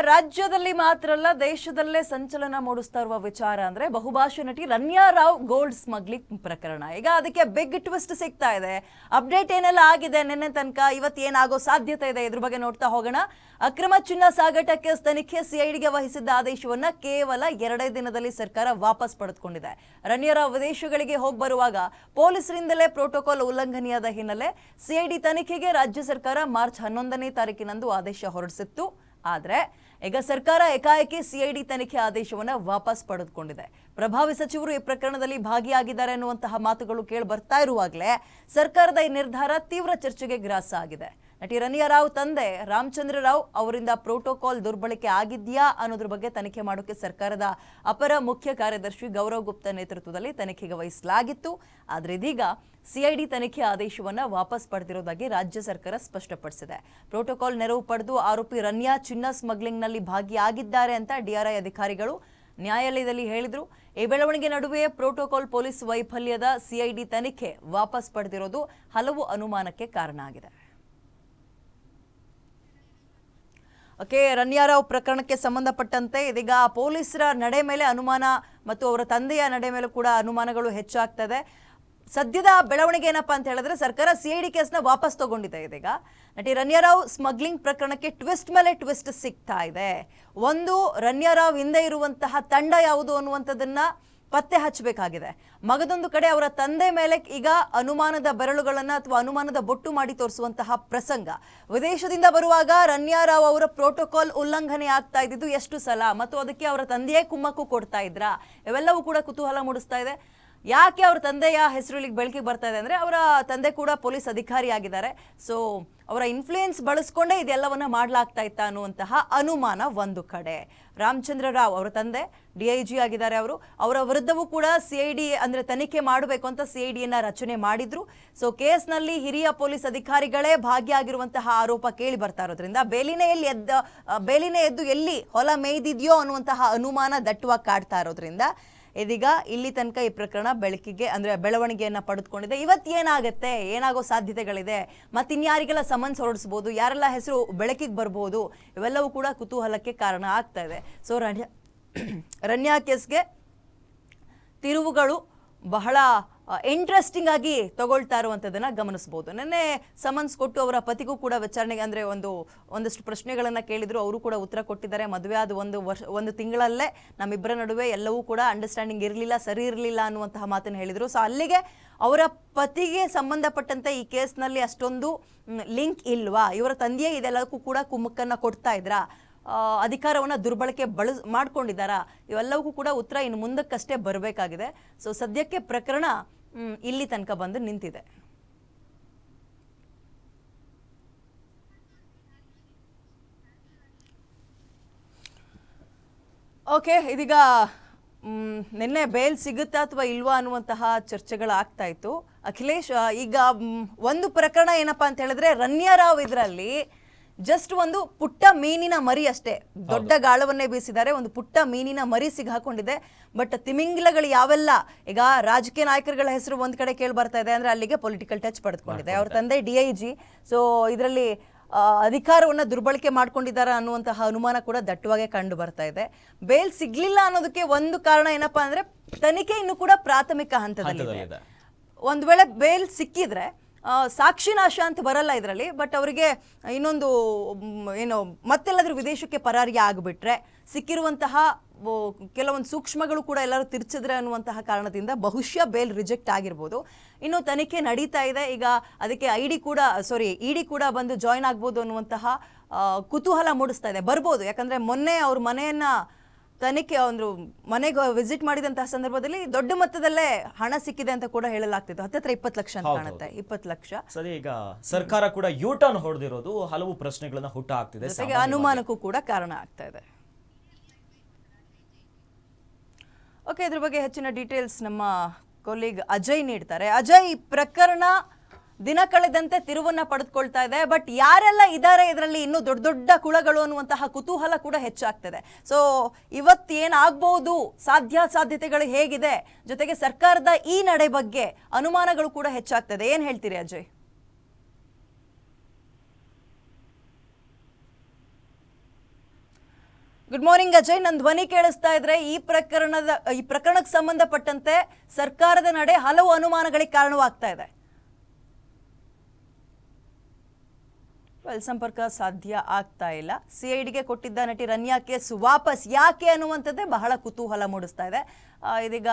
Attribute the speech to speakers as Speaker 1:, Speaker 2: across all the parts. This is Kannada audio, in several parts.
Speaker 1: ರಾಜ್ಯದಲ್ಲಿ ಮಾತ್ರ ಅಲ್ಲ ದೇಶದಲ್ಲೇ ಸಂಚಲನ ಮೂಡಿಸ್ತಾ ಇರುವ ವಿಚಾರ ಅಂದ್ರೆ ಬಹುಭಾಷಾ ನಟಿ ರನ್ಯಾ ರಾವ್ ಗೋಲ್ಡ್ ಸ್ಮಗ್ಲಿಂಗ್ ಪ್ರಕರಣ. ಈಗ ಅದಕ್ಕೆ ಬಿಗ್ ಟ್ವಿಸ್ಟ್ ಸಿಗ್ತಾ ಇದೆ. ಅಪ್ಡೇಟ್ ಏನೆಲ್ಲ ಆಗಿದೆ ನಿನ್ನೆ ತನಕ, ಇವತ್ತು ಏನಾಗೋ ಸಾಧ್ಯತೆ ಇದೆ, ಇದ್ರ ಬಗ್ಗೆ ನೋಡ್ತಾ ಹೋಗೋಣ. ಅಕ್ರಮ ಚಿನ್ನ ಸಾಗಾಟ ಕೇಸ್ ತನಿಖೆ ಸಿಐಡಿಗೆ ವಹಿಸಿದ್ದ ಆದೇಶವನ್ನ ಕೇವಲ 2 ದಿನದಲ್ಲಿ ಸರ್ಕಾರ ವಾಪಸ್ ಪಡೆದುಕೊಂಡಿದೆ. ರನ್ಯಾ ರಾವ್ ವಿದೇಶಗಳಿಗೆ ಹೋಗಿ ಬರುವಾಗ ಪೊಲೀಸರಿಂದಲೇ ಪ್ರೋಟೋಕಾಲ್ ಉಲ್ಲಂಘನೆಯಾದ ಹಿನ್ನೆಲೆ ಸಿಐಡಿ ತನಿಖೆಗೆ ರಾಜ್ಯ ಸರ್ಕಾರ ಮಾರ್ಚ್ 11ನೇ ತಾರೀಕಿನಂದು ಆದೇಶ ಹೊರಡಿಸಿತ್ತು. ಆದರೆ ಈಗ ಸರ್ಕಾರ ಏಕಾಏಕಿ ಸಿಐಡಿ ತನಿಖೆ ಆದೇಶವನ್ನು ವಾಪಸ್ ಪಡೆದುಕೊಂಡಿದೆ. ಪ್ರಭಾವಿ ಸಚಿವರು ಈ ಪ್ರಕರಣದಲ್ಲಿ ಭಾಗಿಯಾಗಿದ್ದಾರೆ ಅನ್ನುವಂತಹ ಮಾತುಗಳು ಕೇಳಿ ಬರ್ತಾ ಇರುವಾಗಲೇ ಸರ್ಕಾರದ ಈ ನಿರ್ಧಾರ ತೀವ್ರ ಚರ್ಚೆಗೆ ಗ್ರಾಸ ಆಗಿದೆ. ನಟಿ ರನ್ಯಾ ರಾವ್ ತಂದೆ ರಾಮಚಂದ್ರ ರಾವ್ ಅವರಿಂದ ಪ್ರೋಟೋಕಾಲ್ ದುರ್ಬಳಕೆ ಆಗಿದೆಯಾ ಅನ್ನೋದ್ರ ಬಗ್ಗೆ ತನಿಖೆ ಮಾಡೋಕೆ ಸರ್ಕಾರದ ಅಪರ ಮುಖ್ಯ ಕಾರ್ಯದರ್ಶಿ ಗೌರವ್ ಗುಪ್ತಾ ನೇತೃತ್ವದಲ್ಲಿ ತನಿಖೆಗೆ ವಹಿಸಲಾಗಿತ್ತು. ಆದರೆ ಇದೀಗ ಸಿಐಡಿ ತನಿಖೆ ಆದೇಶವನ್ನು ವಾಪಸ್ ಪಡೆದಿರೋದಾಗಿ ರಾಜ್ಯ ಸರ್ಕಾರ ಸ್ಪಷ್ಟಪಡಿಸಿದೆ. ಪ್ರೋಟೋಕಾಲ್ ನೆರವು ಪಡೆದು ಆರೋಪಿ ರನ್ಯಾ ಚಿನ್ನ ಸ್ಮಗ್ಲಿಂಗ್ನಲ್ಲಿ ಭಾಗಿಯಾಗಿದ್ದಾರೆ ಅಂತ ಡಿಆರ್ಐ ಅಧಿಕಾರಿಗಳು ನ್ಯಾಯಾಲಯದಲ್ಲಿ ಹೇಳಿದ್ರು. ಈ ಬೆಳವಣಿಗೆ ನಡುವೆ ಪ್ರೋಟೋಕಾಲ್ ಪೊಲೀಸ್ ವೈಫಲ್ಯದ ಸಿಐಡಿ ತನಿಖೆ ವಾಪಸ್ ಪಡೆದಿರೋದು ಹಲವು ಅನುಮಾನಕ್ಕೆ ಕಾರಣ ಆಗಿದೆ. ಓಕೆ, ರನ್ಯಾ ರಾವ್ ಪ್ರಕರಣಕ್ಕೆ ಸಂಬಂಧಪಟ್ಟಂತೆ ಇದೀಗ ಪೊಲೀಸರ ನಡೆ ಮೇಲೆ ಅನುಮಾನ ಮತ್ತು ಅವರ ತಂದೆಯ ನಡೆ ಮೇಲೆ ಕೂಡ ಅನುಮಾನಗಳು ಹೆಚ್ಚಾಗ್ತದೆ. ಸದ್ಯದ ಬೆಳವಣಿಗೆ ಏನಪ್ಪಾ ಅಂತ ಹೇಳಿದ್ರೆ ಸರ್ಕಾರ ಸಿಐಡಿ ಕೇಸ್ನ ವಾಪಸ್ ತಗೊಂಡಿದೆ. ಇದೀಗ ನಟಿ ರನ್ಯಾ ರಾವ್ ಸ್ಮಗ್ಲಿಂಗ್ ಪ್ರಕರಣಕ್ಕೆ ಟ್ವಿಸ್ಟ್ ಮೇಲೆ ಟ್ವಿಸ್ಟ್ ಸಿಗ್ತಾ ಇದೆ. ಒಂದು, ರನ್ಯಾ ರಾವ್ ಹಿಂದೆ ಇರುವಂತಹ ತಂಡ ಯಾವುದು ಅನ್ನುವಂಥದ್ದನ್ನ ಪತ್ತೆ ಹಚ್ಚಬೇಕಾಗಿದೆ. ಮಗದೊಂದು ಕಡೆ ಅವರ ತಂದೆ ಮೇಲೆ ಈಗ ಅನುಮಾನದ ಬೆರಳುಗಳನ್ನ ಅಥವಾ ಅನುಮಾನದ ಬೊಟ್ಟು ಮಾಡಿ ತೋರಿಸುವಂತಹ ಪ್ರಸಂಗ. ವಿದೇಶದಿಂದ ಬರುವಾಗ ರನ್ಯಾ ರಾವ್ ಅವರ ಪ್ರೋಟೋಕಾಲ್ ಉಲ್ಲಂಘನೆ ಆಗ್ತಾ ಇದ್ದಿದ್ದು ಎಷ್ಟು ಸಲ ಮತ್ತು ಅದಕ್ಕೆ ಅವರ ತಂದೆಯೇ ಕುಮ್ಮಕ್ಕು ಕೊಡ್ತಾ ಇದ್ರ, ಇವೆಲ್ಲವೂ ಕೂಡ ಕುತೂಹಲ ಮೂಡಿಸ್ತಾ ಇದೆ. ಯಾಕೆ ಅವ್ರ ತಂದೆಯ ಹೆಸರು ಇಲ್ಲಿಗೆ ಬೆಳಕಿಗೆ ಬರ್ತಾ ಇದೆ ಅಂದರೆ ಅವರ ತಂದೆ ಕೂಡ ಪೊಲೀಸ್ ಅಧಿಕಾರಿ ಆಗಿದ್ದಾರೆ. ಸೊ ಅವರ ಇನ್ಫ್ಲೂಯೆನ್ಸ್ ಬಳಸ್ಕೊಂಡೇ ಇದೆಲ್ಲವನ್ನ ಮಾಡಲಾಗ್ತಾ ಇತ್ತ ಅನ್ನುವಂತಹ ಅನುಮಾನ ಒಂದು ಕಡೆ. ರಾಮಚಂದ್ರ ರಾವ್ ಅವರ ತಂದೆ DIG ಆಗಿದ್ದಾರೆ. ಅವರ ವಿರುದ್ಧವೂ ಕೂಡ ಸಿಐಡಿ ಅಂದರೆ ತನಿಖೆ ಮಾಡಬೇಕು ಅಂತ ಸಿಐಡಿಯನ್ನ ರಚನೆ ಮಾಡಿದ್ರು. ಸೊ ಕೇಸ್ನಲ್ಲಿ ಹಿರಿಯ ಪೊಲೀಸ್ ಅಧಿಕಾರಿಗಳೇ ಭಾಗಿಯಾಗಿರುವಂತಹ ಆರೋಪ ಕೇಳಿ ಬರ್ತಾ ಇರೋದ್ರಿಂದ ಬೇಲಿನೇ ಎದ್ದು ಎಲ್ಲಿ ಹೊಲ ಮೇಯ್ದಿದೆಯೋ ಅನ್ನುವಂತಹ ಅನುಮಾನ ದಟ್ಟವಾಗಿ ಕಾಡ್ತಾ ಇರೋದ್ರಿಂದ ಇದೀಗ ಇಲ್ಲಿ ತನಕ ಈ ಪ್ರಕರಣ ಬೆಳವಣಿಗೆಯನ್ನ ಪಡೆದುಕೊಂಡಿದೆ. ಇವತ್ತು ಏನಾಗುತ್ತೆ, ಏನಾಗೋ ಸಾಧ್ಯತೆಗಳಿದೆ, ಮತ್ತೆ ಇನ್ಯಾರಿಗೆಲ್ಲ ಸಮನ್ಸ್ ಹೊರಡಿಸಬಹುದು, ಯಾರೆಲ್ಲ ಹೆಸರು ಬೆಳಕಿಗೆ ಬರ್ಬೋದು, ಇವೆಲ್ಲವೂ ಕೂಡ ಕುತೂಹಲಕ್ಕೆ ಕಾರಣ ಆಗ್ತಾ ಇದೆ. ಸೊ ರನ್ಯಾ ಕೇಸ್ಗೆ ತಿರುವುಗಳು ಬಹಳ ಇಂಟ್ರೆಸ್ಟಿಂಗ್ ಆಗಿ ತಗೊಳ್ತಾ ಇರುವಂಥದ್ದನ್ನ ಗಮನಿಸಬಹುದು. ನಿನ್ನೆ ಸಮನ್ಸ್ ಕೊಟ್ಟು ಅವರ ಪತಿಗೂ ಕೂಡ ವಿಚಾರಣೆಗೆ ಅಂದರೆ ಒಂದಷ್ಟು ಪ್ರಶ್ನೆಗಳನ್ನು ಕೇಳಿದ್ರು, ಅವರು ಕೂಡ ಉತ್ತರ ಕೊಟ್ಟಿದ್ದಾರೆ. ಮದುವೆ ಆದ ಒಂದು ತಿಂಗಳಲ್ಲೇ ನಮ್ಮಿಬ್ಬರ ನಡುವೆ ಎಲ್ಲವೂ ಕೂಡ ಅಂಡರ್ಸ್ಟ್ಯಾಂಡಿಂಗ್ ಇರಲಿಲ್ಲ, ಸರಿ ಇರಲಿಲ್ಲ ಅನ್ನುವಂತಹ ಮಾತನ್ನು ಹೇಳಿದರು. ಸೊ ಅಲ್ಲಿಗೆ ಅವರ ಪತಿಗೆ ಸಂಬಂಧಪಟ್ಟಂತೆ ಈ ಕೇಸ್ನಲ್ಲಿ ಅಷ್ಟೊಂದು ಲಿಂಕ್ ಇಲ್ವಾ, ಇವರ ತಂದೆಯೇ ಇದೆಲ್ಲಕ್ಕೂ ಕೂಡ ಕುಮ್ಮಕ್ಕನ್ನು ಕೊಡ್ತಾ ಇದ್ರಾ, ಅಧಿಕಾರವನ್ನು ದುರ್ಬಳಕೆ ಮಾಡ್ಕೊಂಡಿದ್ದಾರಾ, ಇವೆಲ್ಲವೂ ಕೂಡ ಉತ್ತರ ಇನ್ನು ಮುಂದಕ್ಕಷ್ಟೇ ಬರಬೇಕಾಗಿದೆ. ಸೊ ಸದ್ಯಕ್ಕೆ ಪ್ರಕರಣ ಇಲ್ಲಿ ತನಕ ಬಂದು ನಿಂತಿದೆ. ಓಕೆ, ಇದೀಗ ನಿನ್ನೆ ಬೇಲ್ ಸಿಗುತ್ತಾ ಅಥವಾ ಇಲ್ವಾ ಅನ್ನುವಂತಹ ಚರ್ಚೆಗಳಾಗ್ತಾ ಇತ್ತು. ಅಖಿಲೇಶ್, ಈಗ ಒಂದು ಪ್ರಕರಣ ಏನಪ್ಪಾ ಅಂತ ಹೇಳಿದ್ರೆ ರನ್ಯಾ ರಾವ್ ಇದರಲ್ಲಿ ಜಸ್ಟ್ ಒಂದು ಪುಟ್ಟ ಮೀನಿನ ಮರಿ ಅಷ್ಟೇ, ದೊಡ್ಡ ಗಾಳವನ್ನೇ ಬೀಸಿದ್ದಾರೆ, ಒಂದು ಪುಟ್ಟ ಮೀನಿನ ಮರಿ ಸಿಗಾಕೊಂಡಿದೆ. ಬಟ್ ತಿಮಿಂಗಿಲಗಳು ಯಾವೆಲ್ಲ, ಈಗ ರಾಜಕೀಯ ನಾಯಕರುಗಳ ಹೆಸರು ಒಂದ್ ಕಡೆ ಕೇಳಿ ಬರ್ತಾ ಇದೆ ಅಂದ್ರೆ ಅಲ್ಲಿಗೆ ಪೊಲಿಟಿಕಲ್ ಟಚ್ ಪಡೆದುಕೊಂಡಿದೆ. ಅವ್ರ ತಂದೆ DIG. ಸೊ ಇದರಲ್ಲಿ ಅಧಿಕಾರವನ್ನ ದುರ್ಬಳಕೆ ಮಾಡ್ಕೊಂಡಿದ್ದಾರೆ ಅನ್ನುವಂತಹ ಅನುಮಾನ ಕೂಡ ದಟ್ಟವಾಗಿ ಕಂಡು ಬರ್ತಾ ಇದೆ. ಬೇಲ್ ಸಿಗ್ಲಿಲ್ಲ ಅನ್ನೋದಕ್ಕೆ ಒಂದು ಕಾರಣ ಏನಪ್ಪಾ ಅಂದ್ರೆ ತನಿಖೆ ಇನ್ನು ಕೂಡ ಪ್ರಾಥಮಿಕ ಹಂತದಲ್ಲಿದೆ. ಒಂದ್ ವೇಳೆ ಬೇಲ್ ಸಿಕ್ಕಿದ್ರೆ ಸಾಕ್ಷಿ ನಾಶ ಅಂತ ಬರಲ್ಲ ಇದರಲ್ಲಿ, ಬಟ್ ಅವರಿಗೆ ಇನ್ನೊಂದು ಏನು ಮತ್ತೆಲ್ಲಾದ್ರೂ ವಿದೇಶಕ್ಕೆ ಪರಾರಿ ಆಗಿಬಿಟ್ರೆ ಸಿಕ್ಕಿರುವಂತಹ ಕೆಲವೊಂದು ಸೂಕ್ಷ್ಮಗಳು ಕೂಡ ಎಲ್ಲರೂ ತಿರ್ಚಿದ್ರೆ ಅನ್ನುವಂತಹ ಕಾರಣದಿಂದ ಬಹುಶಃ ಬೇಲ್ ರಿಜೆಕ್ಟ್ ಆಗಿರ್ಬೋದು. ಇನ್ನು ತನಿಖೆ ನಡೀತಾ ಇದೆ. ಈಗ ಅದಕ್ಕೆ ಇಡಿ ಕೂಡ ಬಂದು ಜಾಯ್ನ್ ಆಗ್ಬೋದು ಅನ್ನುವಂತಹ ಕುತೂಹಲ ಮೂಡಿಸ್ತಾ ಇದೆ. ಬರ್ಬೋದು, ಯಾಕಂದ್ರೆ ಮೊನ್ನೆ ಅವ್ರ ಮನೆಯನ್ನ ತನಿಖೆ ಒಂದು ಮನೆಗೆ ವಿಸಿಟ್ ಮಾಡಿದಂತಹ ಸಂದರ್ಭದಲ್ಲಿ ದೊಡ್ಡ ಮೊತ್ತದಲ್ಲೇ ಹಣ ಸಿಕ್ಕಿದೆ ಅಂತ ಕೂಡ ಹೇಳಲಾಗ್ತಿತ್ತು. ಹತ್ತಿರ 20 ಲಕ್ಷ ಅಂತ ಕಾಣುತ್ತೆ, 20 ಲಕ್ಷ.
Speaker 2: ಸರಿ, ಈಗ ಸರ್ಕಾರ ಕೂಡ ಯೂಟರ್ನ್ ಹೊಡೆದಿರೋದು ಹಲವು ಪ್ರಶ್ನೆಗಳನ್ನ ಹುಟ್ಟು ಹಾಕ್ತಿದೆ,
Speaker 1: ಅನುಮಾನಕ್ಕೂ ಕೂಡ ಕಾರಣ ಆಗ್ತಾ ಇದೆ. ಓಕೆ, ಇದ್ರ ಬಗ್ಗೆ ಹೆಚ್ಚಿನ ಡೀಟೇಲ್ಸ್ ನಮ್ಮ ಕೊಲೀಗ್ ಅಜಯ್ ನೀಡ್ತಾರೆ. ಅಜಯ್, ಪ್ರಕರಣ ದಿನ ಕಳೆದಂತೆ ತಿರುವನ್ನ ಪಡೆದುಕೊಳ್ತಾ ಇದೆ. ಬಟ್ ಯಾರೆಲ್ಲ ಇದ್ದಾರೆ ಇದರಲ್ಲಿ ಇನ್ನೂ ದೊಡ್ಡ ದೊಡ್ಡ ಕುಳಗಳು ಅನ್ನುವಂತಹ ಕುತೂಹಲ ಕೂಡ ಹೆಚ್ಚಾಗ್ತದೆ. ಸೊ ಇವತ್ತೇನಾಗಬಹುದು, ಸಾಧ್ಯತೆಗಳು ಹೇಗಿದೆ, ಜೊತೆಗೆ ಸರ್ಕಾರದ ಈ ನಡೆ ಬಗ್ಗೆ ಅನುಮಾನಗಳು ಕೂಡ ಹೆಚ್ಚಾಗ್ತದೆ. ಏನ್ ಹೇಳ್ತೀರಿ ಅಜಯ್? ಗುಡ್ ಮಾರ್ನಿಂಗ್ ಅಜಯ್, ನನ್ನ ಧ್ವನಿ ಕೇಳಿಸ್ತಾ ಇದ್ರೆ ಈ ಪ್ರಕರಣಕ್ಕೆ ಸಂಬಂಧಪಟ್ಟಂತೆ ಸರ್ಕಾರದ ನಡೆ ಹಲವು ಅನುಮಾನಗಳಿಗೆ ಕಾರಣವಾಗ್ತಾ ಇದೆ. ಸಂಪರ್ಕ ಸಾಧ್ಯ ಆಗ್ತಾ ಇಲ್ಲ. ಸಿಐಡಿಗೆ ಕೊಟ್ಟಿದ್ದ ನಟಿ ರನ್ಯಾ ಕೇಸ್ ವಾಪಸ್ ಯಾಕೆ ಅನ್ನುವಂಥದ್ದೇ ಬಹಳ ಕುತೂಹಲ ಮೂಡಿಸ್ತಾ ಇದೆ. ಇದೀಗ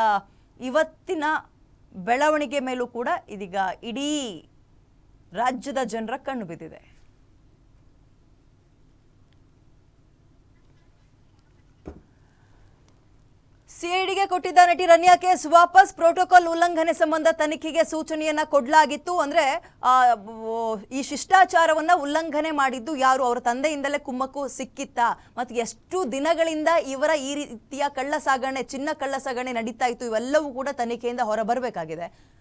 Speaker 1: ಇವತ್ತಿನ ಬೆಳವಣಿಗೆ ಮೇಲೂ ಕೂಡ ಇದೀಗ ಇಡೀ ರಾಜ್ಯದ ಜನರ ಕಣ್ಣು ಬಿದ್ದಿದೆ. ಸಿಐಡಿಗೆ ಕೊಟ್ಟಿದ್ದ ನಟಿ ರನ್ಯಾ ಕೇಸ್ ವಾಪಸ್. ಪ್ರೋಟೋಕಾಲ್ ಉಲ್ಲಂಘನೆ ಸಂಬಂಧ ತನಿಖೆಗೆ ಸೂಚನೆಯನ್ನ ಕೊಡಲಾಗಿತ್ತು. ಅಂದ್ರೆ ಈ ಶಿಷ್ಟಾಚಾರವನ್ನ ಉಲ್ಲಂಘನೆ ಮಾಡಿದ್ದು ಯಾರು, ಅವರ ತಂದೆಯಿಂದಲೇ ಕುಮ್ಮಕ್ಕು ಸಿಕ್ಕಿತ್ತಾ, ಮತ್ತು ಎಷ್ಟು ದಿನಗಳಿಂದ ಇವರ ಈ ರೀತಿಯ ಚಿನ್ನ ಕಳ್ಳ ಸಾಗಣೆ ನಡೀತಾ ಇತ್ತು, ಇವೆಲ್ಲವೂ ಕೂಡ ತನಿಖೆಯಿಂದ ಹೊರಬರಬೇಕಾಗಿದೆ.